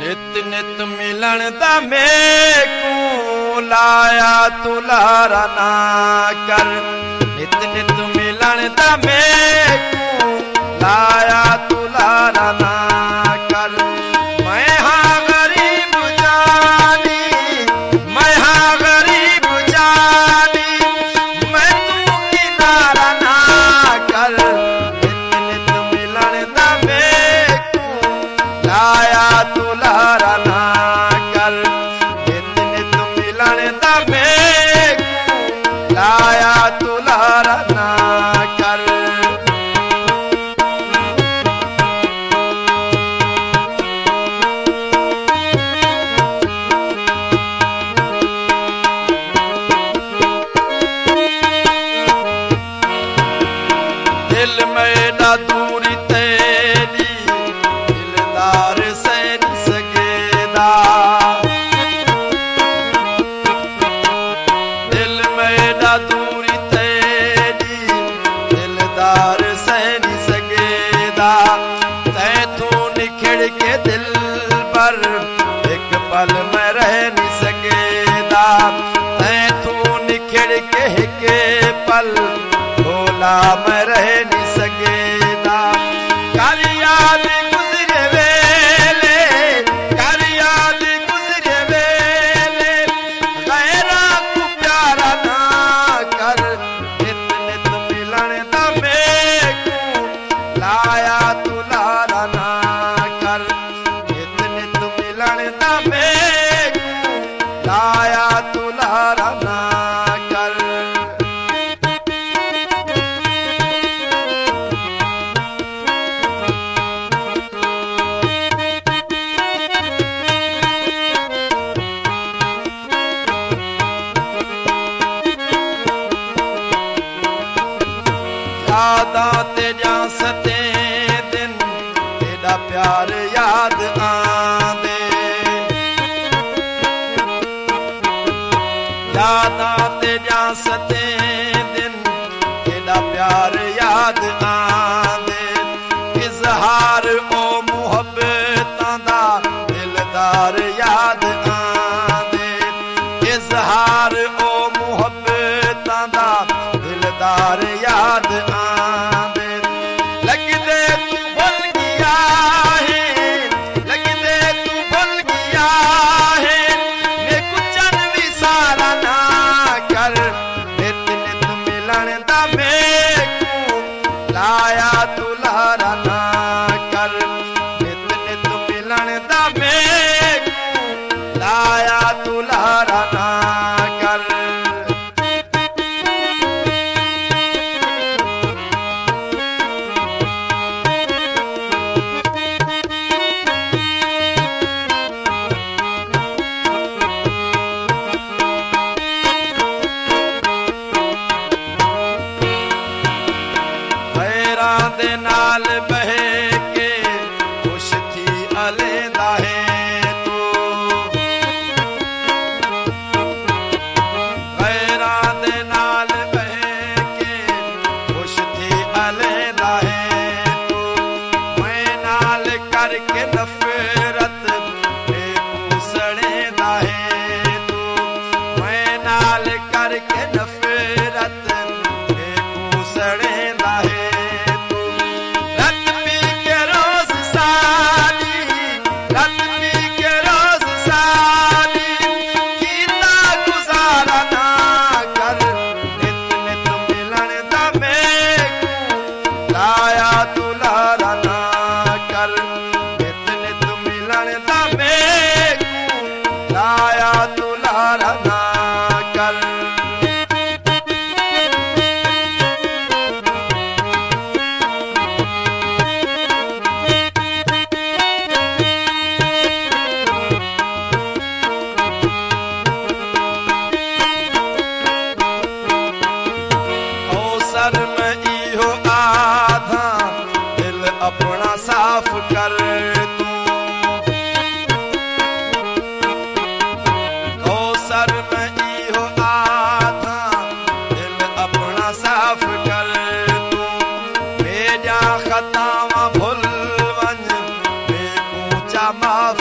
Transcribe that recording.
नित मिलन दा मेकू लाया तुलारा ना कर। नित मिलन दा मेकू लाया तुलारा ना कर। मैं हाँ गरीब जानी, मैं हाँ गरीब जानी, मैं तू किनारा ना कर। नित मिलन दा मेकू लाया तुलारा ना कर। नित मिलन दा मेकू लाया तुलारा ना कर। दिल मेरा दूरी तेरी दिलदार से नहीं सकेदा। दिल मेरा दूरी तेरी दिलदार से नहीं सकेदा। तैथू निखिड़ के दिल पर एक पल में रह नहीं सकेदा। तैथू निखिड़ के एक पल भोला मैं रह नहीं सकेदा। कर याद गुजरे वेले, कर याद गुजरे वेले, गैरा को प्यारा ना कर। नित मिलन दा मेकू लाया तुलारा ना कर। नित मिलन दा मेकू लाया तुलारा ना कर। यादां तेरियां सते दिन तेरा प्यार याद आंदे। यादां तेरियां सते दिन तेरा प्यार याद आंदे। इज़हार ओ मुहब्बतां दा दिलदार याद आंदे। इज़हार ओ मुहब्बतां दा दिलदार याद आंदे। लगदे तू भुल गया है, लगदे तू भुल गया है, मैं कुछ भी सारा ना कर। नित मिलन दा मेकू लाया तुलारा ना कर। नित मिलन दा मेकू लाया तुलारा ना कर। दे नाल बह के खुश थी अलेंदा है तू। गैरा दे नाल बह के खुश थी अलेंदा है तू। मैं नाल करके नफरत बेकू सड़ेंदा है तू। मैं नाल करके नफरत बेकू सड़ेंदा है। लाया तुलारा ना कर। नित मिलन दा मेकू लाया तुलारा ना कर। कौसर में इहो आधा दिल अपना साफ कर तू। कौसर में इहो आधा दिल अपना साफ कर तू। भेजा खतावा भुल वंज बेकूचा माफ